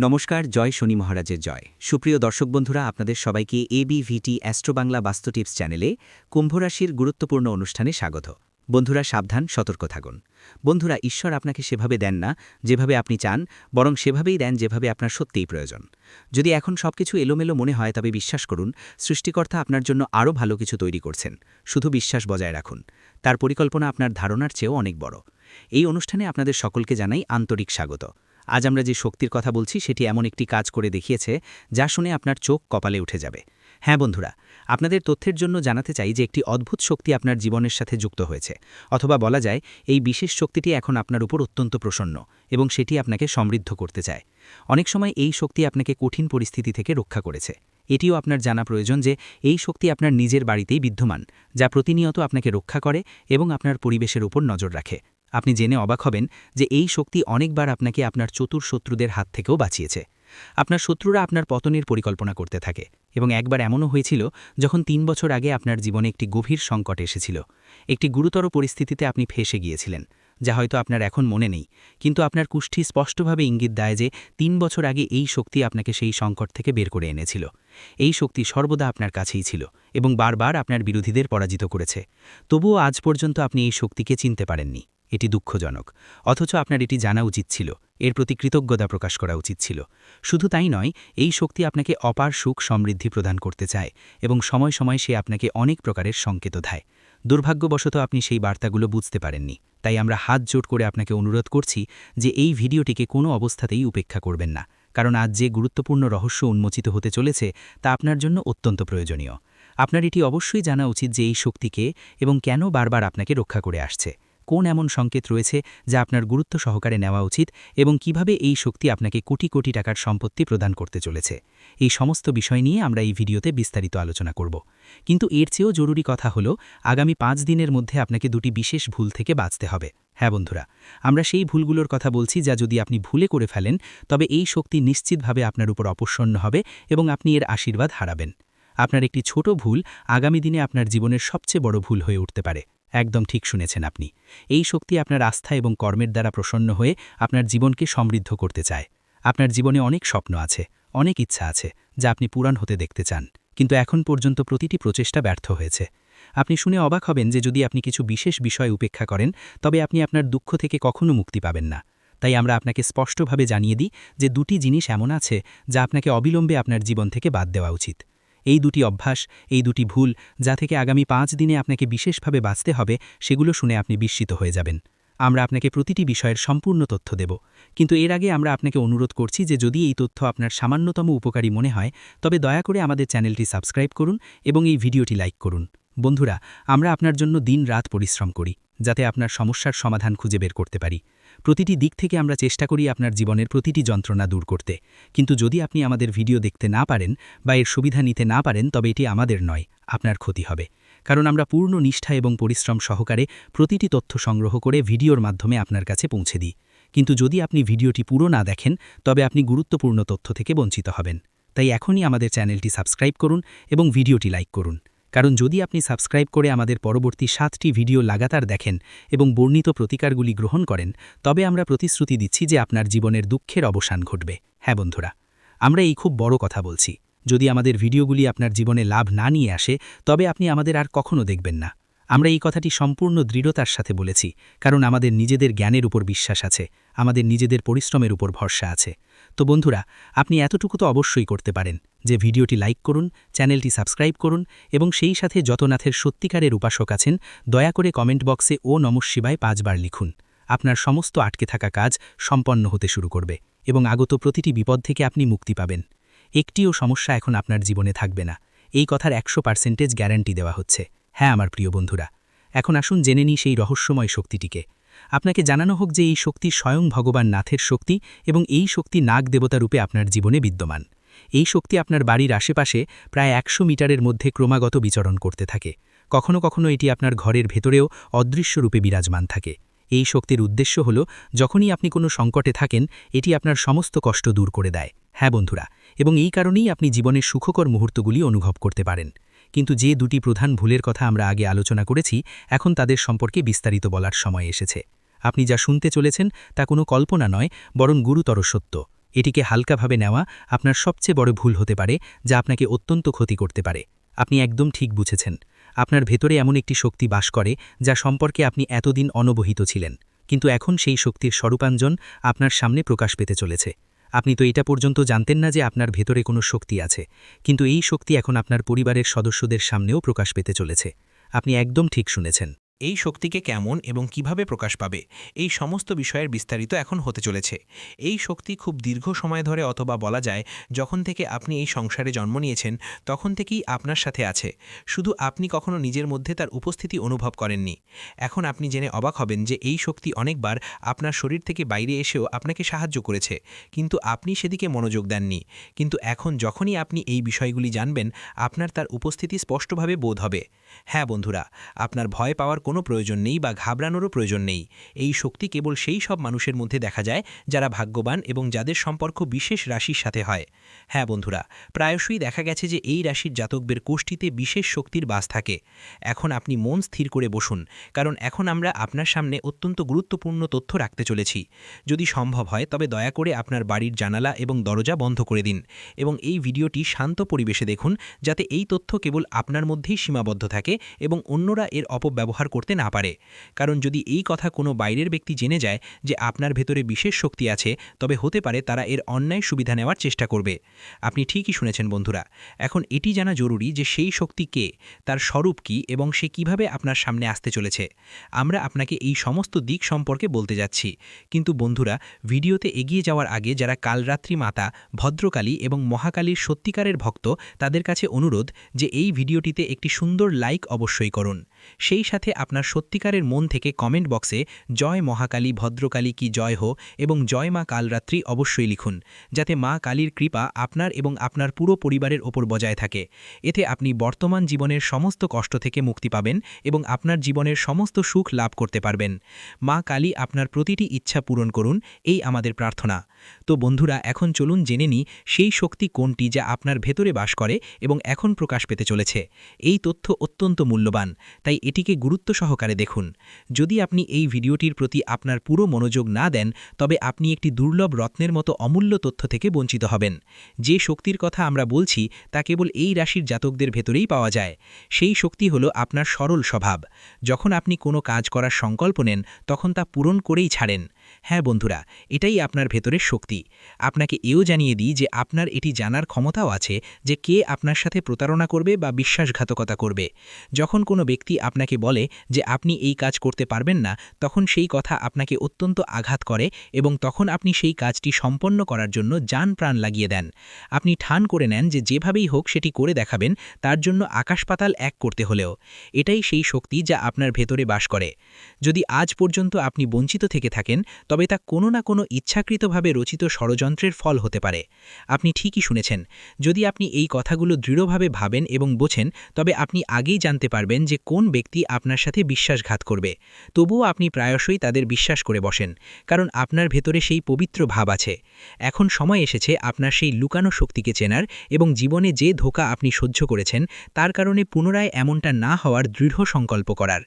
নমস্কার, জয় শনি মহারাজের জয়। সুপ্রিয় দর্শক বন্ধুরা, আপনাদের সবাইকে এবিভিটি অ্যাস্ট্রো বাংলা বাস্তু টিপস চ্যানেলে কুম্ভ রাশির গুরুত্বপূর্ণ অনুষ্ঠানে স্বাগত। বন্ধুরা সাবধান, সতর্ক থাকুন। বন্ধুরা, ঈশ্বর আপনাকে সেভাবে দেন না যেভাবে আপনি চান, বরং সেভাবেই দেন যেভাবে আপনার সত্যিই প্রয়োজন। যদি এখন সবকিছু এলোমেলো মনে হয়, তবে বিশ্বাস করুন, সৃষ্টিকর্তা আপনার জন্য আরও ভালো কিছু তৈরি করছেন। শুধু বিশ্বাস বজায় রাখুন। তার পরিকল্পনা আপনার ধারণার চেয়েও অনেক বড়। এই অনুষ্ঠানে আপনাদের সকলকে জানাই আন্তরিক স্বাগত। আজ আমরা যে শক্তির কথা বলছি সেটি এমন একটি কাজ করে দেখিয়েছে যা শুনে আপনার চোখ কপালে উঠে যাবে। হ্যাঁ বন্ধুরা, আপনাদের তথ্যের জন্য জানাতে চাই যে একটি অদ্ভুত শক্তি আপনার জীবনের সাথে যুক্ত হয়েছে, অথবা বলা যায় এই বিশেষ শক্তিটি এখন আপনার উপর অত্যন্ত প্রসন্ন এবং সেটি আপনাকে সমৃদ্ধ করতে চায়। অনেক সময় এই শক্তি আপনাকে কঠিন পরিস্থিতি থেকে রক্ষা করেছে। এটিও আপনার জানা প্রয়োজন যে এই শক্তি আপনার নিজের বাড়িতেই বিদ্যমান, যা প্রতিনিয়ত আপনাকে রক্ষা করে এবং আপনার পরিবেশের উপর নজর রাখে। আপনি জেনে অবাক হবেন যে এই শক্তি অনেকবার আপনাকে আপনার চতুর শত্রুদের হাত থেকেও বাঁচিয়েছে। আপনার শত্রুরা আপনার পতনের পরিকল্পনা করতে থাকে, এবং একবার এমনও হয়েছিল যখন ৩ বছর আগে আপনার জীবনে একটি গভীর সংকট এসেছিল। একটি গুরুতর পরিস্থিতিতে আপনি ফেঁসে গিয়েছিলেন, যা হয়তো আপনার এখন মনে নেই, কিন্তু আপনার কুষ্ঠি স্পষ্টভাবে ইঙ্গিত দেয় যে ৩ বছর আগে এই শক্তি আপনাকে সেই সংকট থেকে বের করে এনেছিল। এই শক্তি সর্বদা আপনার কাছেই ছিল এবং বারবার আপনার বিরোধীদের পরাজিত করেছে। তবুও আজ পর্যন্ত আপনি এই শক্তিকে চিনতে পারেননি। এটি দুঃখজনক, অথচ আপনার এটি জানা উচিত ছিল, এর প্রতি কৃতজ্ঞতা প্রকাশ করা উচিত ছিল। শুধু তাই নয়, এই শক্তি আপনাকে অপার সুখ সমৃদ্ধি প্রদান করতে চায় এবং সময় সময় সে আপনাকে অনেক প্রকারের সংকেত দেয়। দুর্ভাগ্যবশত আপনি সেই বার্তাগুলো বুঝতে পারেননি, তাই আমরা হাত জোট করে আপনাকে অনুরোধ করছি যে এই ভিডিওটিকে কোনো অবস্থাতেই উপেক্ষা করবেন না, কারণ আজ যে গুরুত্বপূর্ণ রহস্য উন্মোচিত হতে চলেছে তা আপনার জন্য অত্যন্ত প্রয়োজনীয়। আপনার এটি অবশ্যই জানা উচিত যে এই শক্তিকে এবং কেন বারবার আপনাকে রক্ষা করে আসছে। কোন এমন সংকেত রয়েছে যা আপনার গুরুত্ব সহকারে নেওয়া উচিত, এবং কিভাবে এই শক্তি আপনাকে কোটি কোটি টাকার সম্পত্তি প্রদান করতে চলেছে। এই সমস্ত বিষয় নিয়ে আমরা এই ভিডিওতে বিস্তারিত আলোচনা করব। কিন্তু এর চেয়েও জরুরি কথা হলো, আগামী 5 দিনের মধ্যে আপনাকে দুটি বিশেষ ভুল থেকে বাঁচতে হবে। হ্যাঁ বন্ধুরা, আমরা সেই ভুলগুলোর কথা বলছি যা যদি আপনি ভুলে করে ফেলেন, তবে এই শক্তি নিশ্চিতভাবে আপনার উপর অপ্রসন্ন হবে এবং আপনি এর আশীর্বাদ হারাবেন। আপনার একটি ছোট ভুল আগামী দিনে আপনার জীবনের সবচেয়ে বড় ভুল হয়ে উঠতে পারে। একদম ঠিক শুনেছেন আপনি। এই শক্তি আপনার আস্থা এবং কর্মের দ্বারা প্রসন্ন হয়ে আপনার জীবনকে সমৃদ্ধ করতে চায়। আপনার জীবনে অনেক স্বপ্ন আছে, অনেক ইচ্ছা আছে যা আপনি পূরণ হতে দেখতে চান, কিন্তু এখন পর্যন্ত প্রতিটি প্রচেষ্টা ব্যর্থ হয়েছে। আপনি শুনে অবাক হবেন যে যদি আপনি কিছু বিশেষ বিষয় উপেক্ষা করেন, তবে আপনি আপনার দুঃখ থেকে কখনো মুক্তি পাবেন না। তাই আমরা আপনাকে স্পষ্টভাবে জানিয়ে দিই যে দুটি জিনিস এমন আছে যা আপনাকে অবিলম্বে আপনার জীবন থেকে বাদ দেওয়া উচিত। এই দুটি অভ্যাস, এই দুটি ভুল যা থেকে আগামী 5 দিনে আপনাকে বিশেষভাবে বাঁচতে হবে, সেগুলো শুনে আপনি বিস্মিত হয়ে যাবেন। আমরা আপনাকে প্রতিটি বিষয়ের সম্পূর্ণ তথ্য দেব, কিন্তু এর আগে আমরা আপনাকে অনুরোধ করছি যে যদি এই তথ্য আপনার সামান্যতম উপকারী মনে হয়, তবে দয়া করে আমাদের চ্যানেলটি সাবস্ক্রাইব করুন এবং এই ভিডিওটি লাইক করুন। বন্ধুরা, আমরা আপনার জন্য দিন-রাত পরিশ্রম করি, যাতে আপনার সমস্যার সমাধান খুঁজে বের করতে পারি। প্রতিটি দিক থেকে আমরা চেষ্টা করি আপনার জীবনের প্রতিটি যন্ত্রণা দূর করতে, কিন্তু যদি আপনি আমাদের ভিডিও দেখতে না পারেন বা এর সুবিধা নিতে না পারেন, তবে এটি আমাদের নয়, আপনার ক্ষতি হবে। কারণ আমরা পূর্ণ নিষ্ঠা এবং পরিশ্রম সহকারে প্রতিটি তথ্য সংগ্রহ করে ভিডিওর মাধ্যমে আপনার কাছে পৌঁছে দিই। কিন্তু যদি আপনি ভিডিওটি পুরো না দেখেন, তবে আপনি গুরুত্বপূর্ণ তথ্য থেকে বঞ্চিত হবেন। তাই এখনই আমাদের চ্যানেলটি সাবস্ক্রাইব করুন এবং ভিডিওটি লাইক করুন। কারণ যদি আপনি সাবস্ক্রাইব করে আমাদের পরবর্তী 7টি ভিডিও লাগাতার দেখেন এবং বর্ণিত প্রতিকারগুলি গ্রহণ করেন, তবে আমরা প্রতিশ্রুতি দিচ্ছি যে আপনার জীবনের দুঃখের অবসান ঘটবে। হ্যাঁ বন্ধুরা, আমরা এই খুব বড় কথা বলছি। যদি আমাদের ভিডিওগুলি আপনার জীবনে লাভ না নিয়ে আসে, তবে আপনি আমাদের আর কখনো দেখবেন না। আমরা এই কথাটি সম্পূর্ণ দৃঢ়তার সাথে বলেছি, কারণ আমাদের নিজেদের জ্ঞানের উপর বিশ্বাস আছে, আমাদের নিজেদের পরিশ্রমের উপর ভরসা আছে। তো বন্ধুরা, আপনি এতটুকু তো অবশ্যই করতে পারেন যে ভিডিওটি লাইক করুন, চ্যানেলটি সাবস্ক্রাইব করুন এবং সেই সাথে যত নাথের সত্যিকারের উপাসক আছেন, দয়া করে কমেন্ট বক্সে ও নমঃ শিবায় 5 বার লিখুন। আপনার সমস্ত আটকে থাকা কাজ সম্পন্ন হতে শুরু করবে এবং আগত প্রতিটি বিপদ থেকে আপনি মুক্তি পাবেন। একটিও সমস্যা এখন আপনার জীবনে থাকবে না, এই কথার 100% গ্যারান্টি দেওয়া হচ্ছে। হ্যাঁ আমার প্রিয় বন্ধুরা, এখন আসুন জেনে নিই সেই রহস্যময় শক্তিটিকে। আপনাকে জানানো হোক যে এই শক্তি স্বয়ং ভগবান নাথের শক্তি এবং এই শক্তি নাগ দেবতা রূপে আপনার জীবনে বিদ্যমান। এই শক্তি আপনার বাড়ির আশেপাশে প্রায় 100 মিটারের মধ্যে ক্রমাগত বিচরণ করতে থাকে। কখনো কখনো এটি আপনার ঘরের ভেতরেও অদৃশ্য রূপে বিরাজমান থাকে। এই শক্তির উদ্দেশ্য হল যখনই আপনি কোনো সংকটে থাকেন, এটি আপনার সমস্ত কষ্ট দূর করে দেয়। হ্যাঁ বন্ধুরা, এবং এই কারণেই আপনি জীবনের সুখকর মুহূর্তগুলি অনুভব করতে পারেন। কিন্তু যে দুটি প্রধান ভুলের কথা আমরা আগে আলোচনা করেছি, এখন তাদের সম্পর্কে বিস্তারিত বলার সময় এসেছে। আপনি যা শুনতে চলেছেন তা কোনো কল্পনা নয়, বরং গুরুতর সত্য। এটিকে হালকাভাবে নেওয়া আপনার সবচেয়ে বড় ভুল হতে পারে, যা আপনাকে অত্যন্ত ক্ষতি করতে পারে। আপনি একদম ঠিক বুঝেছেন। আপনার ভেতরে এমন একটি শক্তি বাস করে যা সম্পর্কে আপনি এতদিন অনবহিত ছিলেন, কিন্তু এখন সেই শক্তির স্বরূপাঞ্জন আপনার সামনে প্রকাশ পেতে চলেছে। আপনি তো এটা পর্যন্ত জানতেন না যে আপনার ভেতরে কোনো শক্তি আছে, কিন্তু এই শক্তি এখন আপনার পরিবারের সদস্যদের সামনেও প্রকাশ পেতে চলেছে। আপনি একদম ঠিক শুনেছেন। এই শক্তিকে কেমন এবং কিভাবে প্রকাশ পাবে, এই সমস্ত বিষয়ের বিস্তারিত এখন হতে চলেছে। এই শক্তি খুব দীর্ঘ সময় ধরে, অথবা বলা যায় যখন থেকে আপনি এই সংসারে জন্ম নিয়েছেন তখন থেকেই আপনার সাথে আছে, শুধু আপনি কখনো নিজের মধ্যে তার উপস্থিতি অনুভব করেননি। এখন আপনি জেনে অবাক হবেন যে এই শক্তি অনেকবার আপনার শরীর থেকে বাইরে এসেও আপনাকে সাহায্য করেছে, কিন্তু আপনি সেদিকে মনোযোগ দেননি। কিন্তু এখন যখনই আপনি এই বিষয়গুলি জানবেন, আপনার তার উপস্থিতি স্পষ্টভাবে বোধ হবে। হ্যাঁ বন্ধুরা, আপনার ভয় পাওয়ার কোনো প্রয়োজন নেই বা ঘাবড়ানোরও প্রয়োজন নেই। এই শক্তি কেবল সেই সব মানুষের মধ্যে দেখা যায় যারা ভাগ্যবান এবং যাদের সম্পর্ক বিশেষ রাশির সাথে হয়। হ্যাঁ বন্ধুরা, প্রায়শই দেখা গেছে যে এই রাশির জাতকদের কোষ্ঠীতে বিশেষ শক্তির বাস থাকে। এখন আপনি মন স্থির করে বসুন, কারণ এখন আমরা আপনার সামনে অত্যন্ত গুরুত্বপূর্ণ তথ্য রাখতে চলেছি। যদি সম্ভব হয় তবে দয়া করে আপনার বাড়ির জানালা এবং দরজা বন্ধ করে দিন এবং এই ভিডিওটি শান্ত পরিবেশে দেখুন, যাতে এই তথ্য কেবল আপনার মধ্যেই সীমাবদ্ধ থাকে এবং অন্যরা এর অপব্যবহার করতে না পারে। কারণ যদি এই কথা কোনো বাইরের ব্যক্তি জেনে যায় যে আপনার ভেতরে বিশেষ শক্তি আছে, তবে হতে পারে তারা এর অন্যায় সুবিধা নেওয়ার চেষ্টা করবে। আপনি ঠিকই শুনেছেন বন্ধুরা। এখন এটি জানা জরুরি যে সেই শক্তি কে, তার স্বরূপ কী এবং সে কিভাবে আপনার সামনে আসতে চলেছে। আমরা আপনাকে এই সমস্ত দিক সম্পর্কে বলতে যাচ্ছি। কিন্তু বন্ধুরা, ভিডিওতে এগিয়ে যাওয়ার আগে যারা কালরাত্রি মাতা, ভদ্রকালী এবং মহাকালীর সত্যিকারের ভক্ত, তাদের কাছে অনুরোধ যে এই ভিডিওটিতে একটি সুন্দর লাইক অবশ্যই করুন। সেই সাথে আপনার সত্যিকারের মন থেকে কমেন্ট বক্সে জয় মহাকালী ভদ্রকালী কি জয় হো এবং জয় মা কালরাত্রি অবশ্যই লিখুন, যাতে মা কালীর কৃপা আপনার এবং আপনার পুরো পরিবারের ওপর বজায় থাকে। এতে আপনি বর্তমান জীবনের সমস্ত কষ্ট থেকে মুক্তি পাবেন এবং আপনার জীবনের সমস্ত সুখ লাভ করতে পারবেন। মা কালী আপনার প্রতিটি ইচ্ছা পূরণ করুন, এই আমাদের প্রার্থনা। তো বন্ধুরা, এখন চলুন জেনে নিই সেই শক্তি কোনটি যা আপনার ভেতরে বাস করে এবং এখন প্রকাশ পেতে চলেছে। এই তথ্য অত্যন্ত মূল্যবান, তাই এটিকে গুরুত্ব সহকারে দেখুন। যদি আপনি এই ভিডিওটির প্রতি আপনার পুরো মনোযোগ না দেন, তবে আপনি একটি দুর্লভ রত্নের মতো অমূল্য তথ্য থেকে বঞ্চিত হবেন। যে শক্তির কথা আমরা বলছি তা কেবল এই রাশির জাতকদের ভেতরেই পাওয়া যায়। সেই শক্তি হলো আপনার সরল স্বভাব। যখন আপনি কোনো কাজ করার সংকল্প নেন, তখন তা পূরণ করেই ছাড়েন। হ্যাঁ বন্ধুরা, এটাই আপনার ভেতরের শক্তি। আপনাকে এও জানিয়ে দিই যে আপনার এটি জানার ক্ষমতাও আছে যে কে আপনার সাথে প্রতারণা করবে বা বিশ্বাসঘাতকতা করবে। যখন কোনো ব্যক্তি আপনাকে বলে যে আপনি এই কাজ করতে পারবেন না, তখন সেই কথা আপনাকে অত্যন্ত আঘাত করে এবং তখন আপনি সেই কাজটি সম্পন্ন করার জন্য জান প্রাণ লাগিয়ে দেন। আপনি ঠান করে নেন যে যেভাবেই হোক সেটি করে দেখাবেন, তার জন্য আকাশ পাতাল এক করতে হলেও। এটাই সেই শক্তি যা আপনার ভেতরে বাস করে। যদি আজ পর্যন্ত আপনি বঞ্চিত থেকে থাকেন, তবে তা কোনো না কোনো ইচ্ছাকৃতভাবে রচিত ষড়যন্ত্রের ফল হতে পারে। আপনি ঠিকই শুনেছেন। যদি আপনি এই কথাগুলো দৃঢ়ভাবে ভাবেন এবং বোঝেন, তবে আপনি আগেই জানতে পারবেন যে কোন ব্যক্তি আপনার সাথে বিশ্বাসঘাত করবে। তবুও আপনি প্রায়শই তাদের বিশ্বাস করে বসেন, কারণ আপনার ভেতরে সেই পবিত্র ভাব আছে। এখন সময় এসেছে আপনার সেই লুকানো শক্তিকে চেনার এবং জীবনে যে ধোঁকা আপনি সহ্য করেছেন, তার কারণে পুনরায় এমনটা না হওয়ার দৃঢ় সংকল্প করার।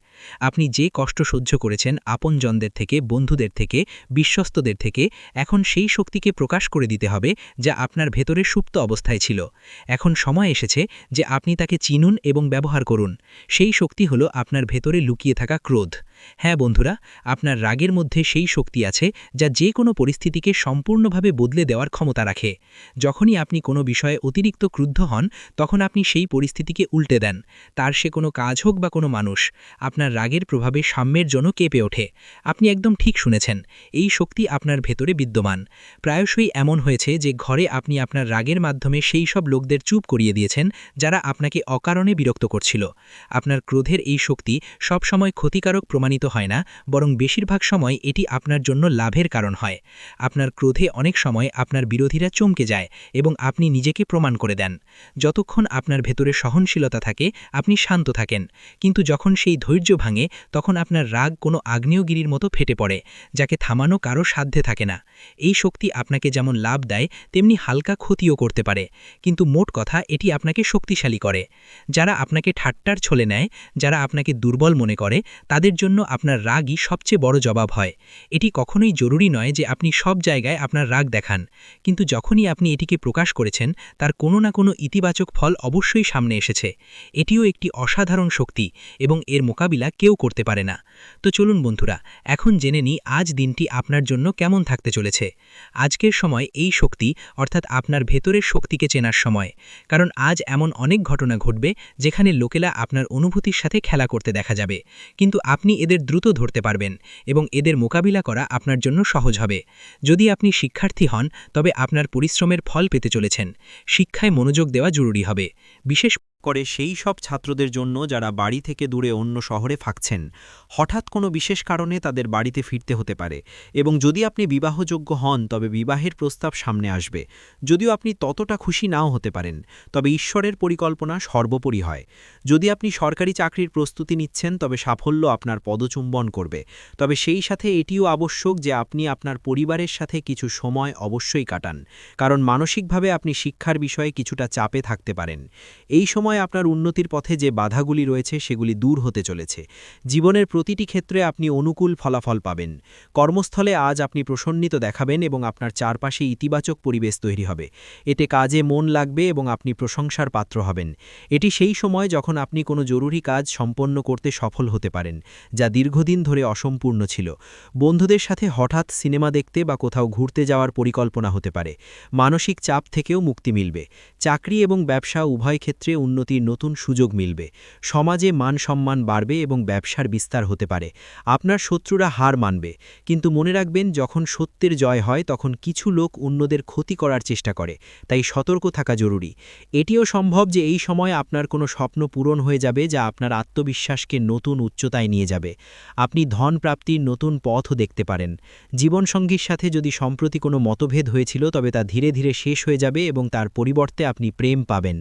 আপনি যে কষ্ট সহ্য করেছেন আপনজনদের থেকে, বন্ধুদের থেকে, বিশ্বস্তদের থেকে, এখন সেই শক্তিকে প্রকাশ করে দিতে হবে যা আপনার ভেতরে সুপ্ত অবস্থায় ছিল। এখন সময় এসেছে যে আপনি তাকে চিনুন এবং ব্যবহার করুন। সেই শক্তি হলো আপনার ভেতরে লুকিয়ে থাকা ক্রোধ। হ্যাঁ বন্ধুরা, আপনার রাগের মধ্যে সেই শক্তি আছে যা যে কোনো পরিস্থিতিকে সম্পূর্ণভাবে বদলে দেওয়ার ক্ষমতা রাখে। যখনই আপনি কোনো বিষয়ে অতিরিক্ত ক্রুদ্ধ হন, তখন আপনি সেই পরিস্থিতিকে উল্টে দেন। তার সে কোনো কাজ হোক বা কোনো মানুষ, আপনার রাগের প্রভাবে সাম্যের জন্য কেঁপে ওঠে। আপনি একদম ঠিক শুনেছেন, এই শক্তি আপনার ভেতরে বিদ্যমান। প্রায়শই এমন হয়েছে যে ঘরে আপনি আপনার রাগের মাধ্যমে সেই সব লোকদের চুপ করিয়ে দিয়েছেন যারা আপনাকে অকারণে বিরক্ত করছিল। আপনার ক্রোধের এই শক্তি সবসময় ক্ষতিকারক প্রমাণিত হয় না, বরং বেশিরভাগ সময় এটি আপনার জন্য লাভের কারণ হয়। আপনার ক্রোধে অনেক সময় আপনার বিরোধীরা চমকে যায় এবং আপনি নিজেকে প্রমাণ করে দেন। যতক্ষণ আপনার ভেতরে সহনশীলতা থাকে, আপনি শান্ত থাকেন, কিন্তু যখন সেই ধৈর্য ভাঙে, তখন আপনার রাগ কোনো আগ্নেয়গিরির মতো ফেটে পড়ে, যাকে থামানো কারো সাধ্যে থাকে না। এই শক্তি আপনাকে যেমন লাভ দেয়, তেমনি হালকা ক্ষতিও করতে পারে, কিন্তু মোট কথা এটি আপনাকে শক্তিশালী করে। যারা আপনাকে ঠাট্টার ছলে নেয়, যারা আপনাকে দুর্বল মনে করে, তাদের জন্য আপনার রাগই সবচেয়ে বড় জবাব হয়। এটি কখনোই জরুরি নয় যে আপনি সব জায়গায় আপনার রাগ দেখান, কিন্তু যখনই আপনি এটিকে প্রকাশ করেছেন তার কোনো না কোনো ইতিবাচক ফল অবশ্যই সামনে এসেছে। এটিও একটি অসাধারণ শক্তি এবং এর মোকাবিলা কেউ করতে পারে না। তো চলুন বন্ধুরা, এখন জেনে নিই আজ দিনটি আপনার জন্য কেমন থাকতে চলেছে। আজকের সময় এই শক্তি অর্থাৎ আপনার ভেতরের শক্তিকে চেনার সময়, কারণ আজ এমন অনেক ঘটনা ঘটবে যেখানে লোকেরা আপনার অনুভূতির সাথে খেলা করতে দেখা যাবে, কিন্তু আপনি এদের দ্রুত ধরতে পারবেন এবং এদের মোকাবিলা করা আপনার জন্য সহজ হবে। যদি আপনি শিক্ষার্থী হন তবে আপনার পরিশ্রমের ফল পেতে চলেছেন। শিক্ষায় মনোযোগ দেওয়া জরুরি হবে, বিশেষ করে সেই সব ছাত্রদের জন্য যারা বাড়ি থেকে দূরে অন্য শহরে থাকছেন। হঠাৎ কোনো বিশেষ কারণে তাদের বাড়িতে ফিরতে হতে পারে, এবং যদি আপনি বিবাহযোগ্য হন তবে বিবাহের প্রস্তাব সামনে আসবে। যদিও আপনি ততটা খুশি নাও হতে পারেন, তবে ঈশ্বরের পরিকল্পনা সর্বোপরি হয়। যদি আপনি সরকারি চাকরির প্রস্তুতি নিচ্ছেন তবে সাফল্য আপনার পদচুম্বন করবে, তবে সেই সাথে এটিও আবশ্যক যে আপনি আপনার পরিবারের সাথে কিছু সময় অবশ্যই কাটান, কারণ মানসিকভাবে আপনি শিক্ষার বিষয়ে কিছুটা চাপে থাকতে পারেন। এই সময় আপনার উন্নতির পথে যে বাধাগুলি রয়েছে সেগুলি দূর হতে চলেছে। জীবনের প্রতিটি ক্ষেত্রে আপনি অনুকূল ফলাফল পাবেন। কর্মস্থলে আজ আপনি প্রসন্নিত দেখাবেন এবং আপনার চারপাশে ইতিবাচক পরিবেশ তৈরি হবে। এতে কাজে মন লাগবে এবং আপনি প্রশংসার পাত্র হবেন। এটি সেই সময় যখন আপনি কোনো জরুরি কাজ সম্পন্ন করতে সফল হতে পারেন, যা দীর্ঘদিন ধরে অসম্পূর্ণ ছিল। বন্ধুদের সাথে হঠাৎ সিনেমা দেখতে বা কোথাও ঘুরতে যাওয়ার পরিকল্পনা হতে পারে। মানসিক চাপ থেকেও মুক্তি মিলবে। চাকরি এবং ব্যবসা উভয় ক্ষেত্রে উন্নতির নতুন সুযোগ মিলবে। সমাজে মান সম্মান বাড়বে এবং ব্যবসার বিস্তার হতে পারে। আপনার শত্রুরা হার মানবে, কিন্তু মনে রাখবেন যখন সত্যের জয় হয় তখন কিছু লোক অন্যদের ক্ষতি করার চেষ্টা করে, তাই সতর্ক থাকা জরুরি। এটিও সম্ভব যে এই সময় আপনার কোনো স্বপ্ন পূরণ হয়ে যাবে যা আপনার আত্মবিশ্বাসকে নতুন উচ্চতায় নিয়ে যাবে। আপনি ধন প্রাপ্তির নতুন পথও দেখতে পারেন। জীবনসঙ্গীর সাথে যদি সম্প্রতি কোনো মতভেদ হয়েছিল তবে তা ধীরে ধীরে শেষ হয়ে যাবে এবং তার পরিবর্তে আপনি প্রেম পাবেন।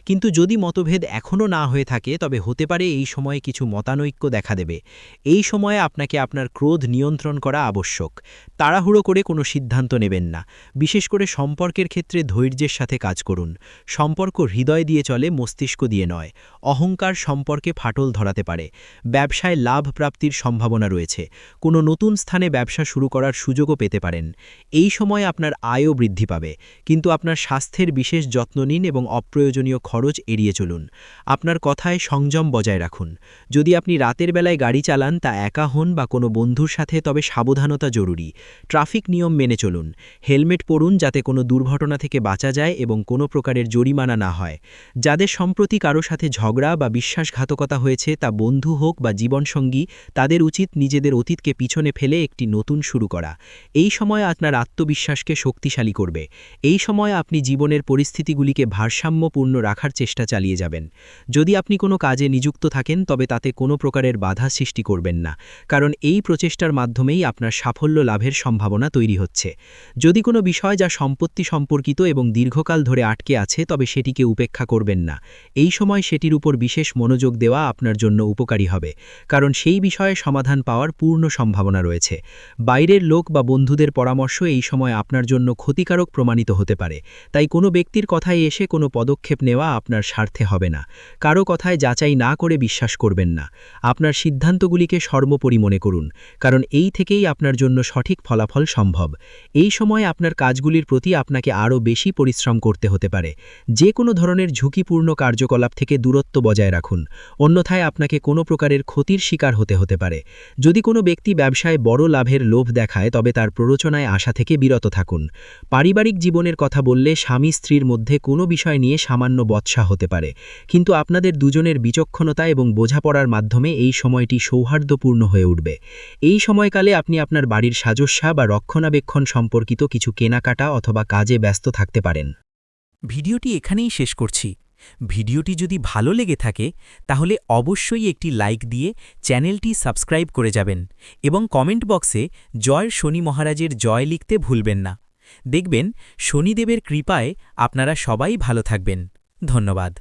কিন্তু যদি মতভেদ এখনও না হয়ে থাকে তবে হতে পারে এই সময়ে কিছু মতানৈক্য দেখা দেবে। এই সময়ে আপনাকে আপনার ক্রোধ নিয়ন্ত্রণ করা আবশ্যক। তাড়াহুড়ো করে কোনো সিদ্ধান্ত নেবেন না। বিশেষ করে সম্পর্কের ক্ষেত্রে ধৈর্যের সাথে কাজ করুন। সম্পর্ক হৃদয় দিয়ে চলে, মস্তিষ্ক দিয়ে নয়। অহংকার সম্পর্কে ফাটল ধরাতে পারে। ব্যবসায় লাভ প্রাপ্তির সম্ভাবনা রয়েছে। কোনো নতুন স্থানে ব্যবসা শুরু করার সুযোগও পেতে পারেন। এই সময় আপনার আয়ও বৃদ্ধি পাবে, কিন্তু আপনার স্বাস্থ্যের বিশেষ যত্ন নিন এবং অপ্রয়োজনীয় খরচ এড়িয়ে চলুন। আপনার কথায় সংযম বজায় রাখুন। যদি আপনি রাতের বেলায় গাড়ি চালান, তা একা হন বা কোনো বন্ধুর সাথে, তবে সাবধানতা জরুরি। ট্রাফিক নিয়ম মেনে চলুন। হেলমেট পরুন যাতে কোনো দুর্ঘটনা থেকে বাঁচা যায় এবং কোনো প্রকারের জরিমানা না হয়। যাদের সম্প্রতি কারো সাথে ঝগড়া বা বিশ্বাসঘাতকতা হয়েছে, তা বন্ধু হোক বা জীবনসঙ্গী, তাদের উচিত নিজেদের অতীতকে পিছনে ফেলে একটি নতুন শুরু করা। এই সময় আপনার আত্মবিশ্বাসকে শক্তিশালী করবে। এই সময় আপনি জীবনের পরিস্থিতিগুলিকে ভারসাম্যপূর্ণ রাখার চেষ্টা চালিয়ে যাবেন। যদি আপনি কোনো কাজে নিযুক্ত থাকেন তবে তাতে কোনো প্রকারের বাধা সৃষ্টি করবেন না, কারণ এই প্রচেষ্টার মাধ্যমেই আপনার সাফল্য লাভের সম্ভাবনা তৈরি হচ্ছে। যদি কোনো বিষয় যা সম্পত্তি সম্পর্কিত এবং দীর্ঘকাল ধরে আটকে আছে তবে সেটিকে উপেক্ষা করবেন না। এই সময় সেটির উপর বিশেষ মনোযোগ দেওয়া আপনার জন্য উপকারী হবে, কারণ সেই বিষয়ে সমাধান পাওয়ার পূর্ণ সম্ভাবনা রয়েছে। বাইরের লোক বা বন্ধুদের পরামর্শ এই সময় আপনার জন্য ক্ষতিকারক প্রমাণিত হতে পারে, তাই কোনো ব্যক্তির কথায় এসে কোনো পদক্ষেপ নেওয়া আপনার স্বার্থে হবে না। কারো কথায় যাচাই না করে বিশ্বাস করবেন না। আপনার সিদ্ধান্তগুলিকে সর্বোপরি মনে করুন, কারণ এই থেকেই আপনার জন্য সঠিক ফলাফল সম্ভব। এই সময় আপনার কাজগুলির প্রতি আপনাকে আরও বেশি পরিশ্রম করতে হতে পারে। যে কোনো ধরনের ঝুঁকিপূর্ণ কার্যকলাপ থেকে দূরত্ব বজায় রাখুন, অন্যথায় আপনাকে কোনো প্রকারের ক্ষতির শিকার হতে পারে। যদি কোনো ব্যক্তি ব্যবসায় বড় লাভের লোভ দেখায় তবে তার প্ররোচনায় আসা থেকে বিরত থাকুন। পারিবারিক জীবনের কথা বললে স্বামী স্ত্রীর মধ্যে কোনো বিষয় নিয়ে সামান্য বচসা হতে পারে, কিন্তু আপনাদের দুজনের বিচক্ষণতা এবং বোঝাপড়ার মাধ্যমে এই সময়টি সৌহার্দ্যপূর্ণ হয়ে উঠবে। এই সময়কালে আপনি আপনার বাড়ির সাজস্যা বা রক্ষণাবেক্ষণ সম্পর্কিত কিছু কেনাকাটা অথবা কাজে ব্যস্ত থাকতে পারেন। ভিডিওটি এখানেই শেষ করছি। ভিডিওটি যদি ভালো লেগে থাকে তাহলে অবশ্যই একটি লাইক দিয়ে চ্যানেলটি সাবস্ক্রাইব করে যাবেন এবং কমেন্ট বক্সে জয় শনি মহারাজের জয় লিখতে ভুলবেন না। দেখবেন শনিদেবের কৃপায় আপনারা সবাই ভালো থাকবেন। ধন্যবাদ।